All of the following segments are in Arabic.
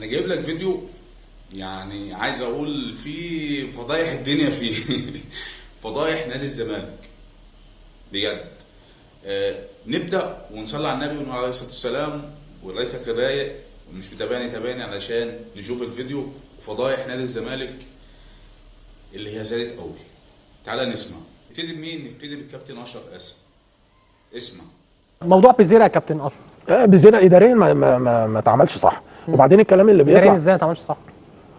انا جايب لك فيديو، يعني عايز اقول فيه فضايح الدنيا فيه فضايح نادي الزمالك بجد. نبدا ونصلي على النبي ونقول عليه الصلاه والسلام، ورايك رايق ومش متابعني تابعني علشان نشوف الفيديو وفضايح نادي الزمالك اللي هي زادت قوي. تعالى نسمع. نبتدي بمين؟ نبتدي بالكابتن اشرف قاسم. اسمع. موضوع بيزيرا يا كابتن اشرف. بيزيرا اداريا ما اتعملش صح. وبعدين الكلام اللي اداريا بيطلع ازاي ما اتعملش صح؟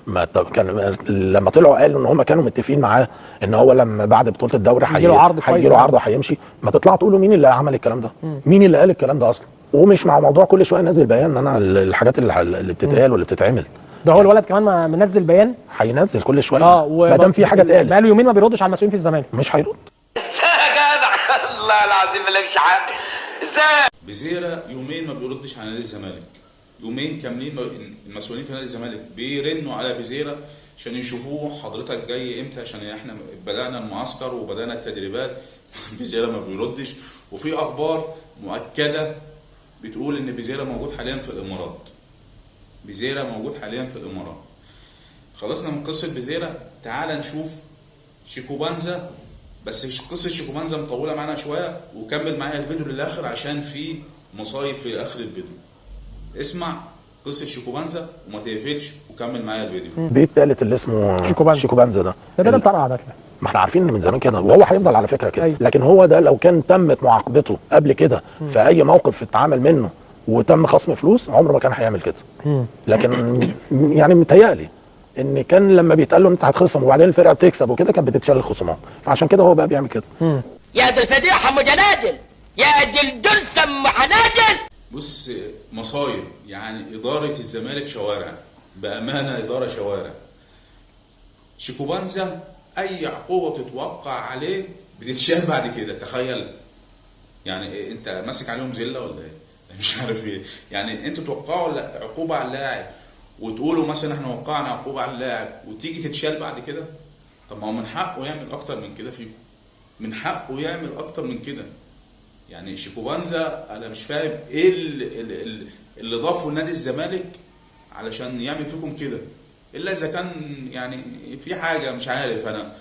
ما كان لما طلعوا قالوا ان هم كانوا متفقين معاه ان هو لما بعد بطوله الدوري هيجيله عرض كويس، هيجيله عرض وهيمشي. ما تطلعوا تقولوا مين اللي عمل الكلام ده؟ مين اللي قال الكلام ده اصلا؟ ومش مع موضوع كل شويه نازل بيان ان انا الحاجات اللي بتتقال واللي بتتعمل. ده هو الولد كمان ما منزل بيان. هينزل كل شويه ما دام في حاجه اتقالت. بقاله يومين ما بيردش على المسؤولين في الزمالك. مش هيرد. يا جدع الله العظيم اللي مش عارف ازاي. بيزيرا يومين ما بيردش على نادي الزمالك، يومين كاملين المسؤولين في نادي الزمالك بيرنوا على بيزيرا عشان يشوفوه حضرتك جاي امتى، عشان احنا بدأنا المعسكر وبدأنا التدريبات. بيزيرا ما بيردش، وفي اخبار مؤكده بتقول ان بيزيرا موجود حاليا في الامارات. بيزيرا موجود حاليا في الامارات. خلصنا من قصه بيزيرا، تعال نشوف شيكوبانزا. بس قصه شيكوبانزا مطوله معانا شويه، وكمل معايا الفيديو للاخر عشان في مصايب في اخر الفيديو. اسمع قصه شيكوبانزا وما تقفلش وكمل معايا الفيديو. بيت تالت اللي اسمه شيكوبانزا ده مطرقع ده. ما احنا عارفين ان من زمان كده، وهو هيفضل على فكره كده. أيوة. لكن هو ده لو كان تمت معاقبته قبل كده في اي موقف اتعامل منه وتم خصم فلوس، عمره ما كان هيعمل كده. لكن يعني متهيألي ان كان لما بيتقال له انت هتخصم وبعدين الفرقه بتكسب وكده كانت بتتشال الخصومات، فعشان كده هو بقى بيعمل كده. يا دي الفضيحه ام جنادل، يا دي الدلسه ام حنادل. بص، مصايب يعني. إدارة الزمالك شوارع، بأمانة إدارة شوارع. شيكوبانزا أي عقوبة بتتوقع عليه بتتشال بعد كده. تخيل يعني أنت ماسك عليهم زلة ولا إيه؟ مش عارف إيه يعني. أنتوا توقعوا عقوبة على اللاعب وتقولوا مثلا إحنا وقعنا عقوبة على اللاعب وتيجي تتشال بعد كده. طب ما هو من حقه يعمل أكتر من كده فيكم، من حقه يعمل أكتر من كده. يعني شيكوبانزا انا مش فاهم ايه اللي ضافه لنادي الزمالك علشان يعمل فيكم كده، الا اذا كان يعني في حاجه مش عارف انا.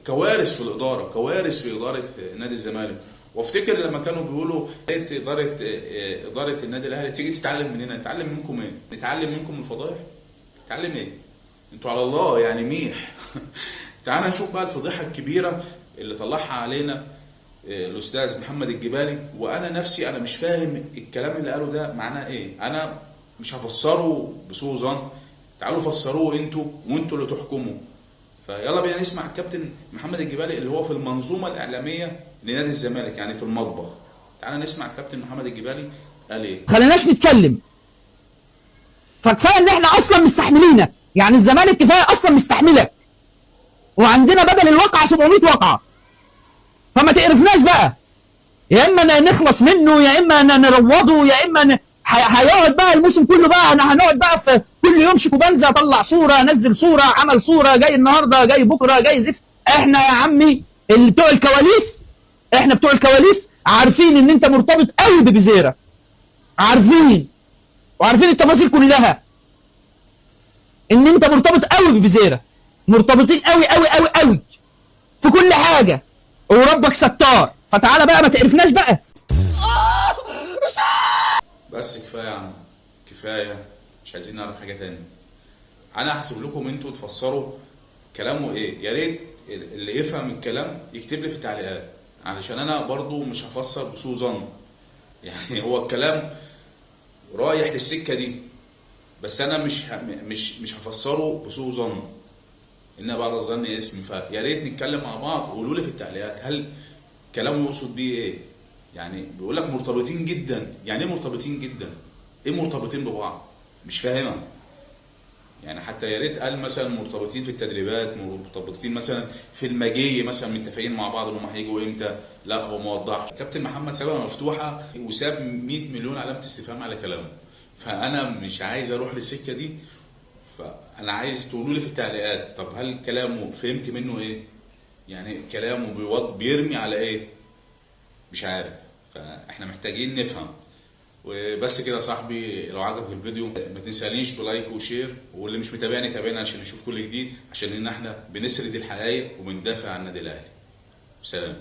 كوارث في الاداره، كوارث في اداره نادي الزمالك. وافتكر لما كانوا بيقولوا اداره النادي الاهلي تيجي تتعلم مننا. نتعلم منكم ايه؟ نتعلم منكم الفضايح؟ نتعلم ايه؟ انتوا على الله يعني ميح. تعال نشوف بقى الفضيحه الكبيره اللي طلعها علينا الاستاذ محمد الجبالي. وانا نفسي انا مش فاهم الكلام اللي قاله ده معناه ايه. انا مش هفسره بسوء ظن، تعالوا فسروه انتوا وانتوا اللي تحكموا. فيلا بينا نسمع الكابتن محمد الجبالي اللي هو في المنظومه الاعلاميه لنادي الزمالك، يعني في المطبخ. تعالى نسمع الكابتن محمد الجبالي قال ايه. خليناش نتكلم، فكفايه ان احنا اصلا مستحملينك. يعني الزمالك كفايه اصلا مستحملك، وعندنا بدل الواقعه 700 واقعه. فما تقرفناش بقى، يا اما نخلص منه يا اما نروضه يا اما هيقعد بقى الموسم كله بقى. انا هنقعد بقى في كل يوم شيكوبانزا طلع صوره، نزل صوره، عمل صوره، جاي النهارده، جاي بكره، جاي زفت. احنا يا عمي اللي بتوع الكواليس، احنا بتوع الكواليس عارفين ان انت مرتبط قوي ببيزيرا، عارفين وعارفين التفاصيل كلها ان انت مرتبط قوي ببيزيرا، مرتبطين قوي قوي قوي قوي في كل حاجه، وربك ستار. فتعالى بقى ما تقرفناش بقى. بس كفايه يا عم، كفايه، مش عايزين نعرف حاجه تاني. انا هحسب لكم انتوا تفسروا كلامه ايه. يا ريت اللي يفهم الكلام يكتب لي في التعليقات، علشان انا برضو مش هفسر بسوء ظن. يعني هو الكلام رايح للسكه دي، بس انا مش هفسره بسوء ظن، ان بعد الظن اسم. فيا ريت نتكلم مع بعض وقولوا لي في التعليقات هل كلامه يقصد بيه ايه. يعني بيقول لك مرتبطين جدا، يعني ايه مرتبطين جدا؟ ايه مرتبطين ببعض؟ مش فاهمها. يعني حتى يا ريت قال مثلا مرتبطين في التدريبات، مرتبطين مثلا في المجي، مثلا متفقين مع بعض انهم هيجوا امتى. لا هو ما وضحش. كابتن محمد سابها مفتوحه وساب 100 مليون علامه استفهام على كلامه. فانا مش عايز اروح للسكه دي. فانا عايز تقولوا لي في التعليقات طب هل كلامه فهمت منه ايه؟ يعني كلامه بيرمي على ايه؟ مش عارف. فاحنا محتاجين نفهم. وبس كده يا صاحبي، لو عجبك الفيديو ما تنسانيش بلايك وشير، واللي مش متابعني تابعنا عشان نشوف كل جديد، عشان ان احنا بنسرد الحقائق وبندافع عن النادي الاهلي. سلام.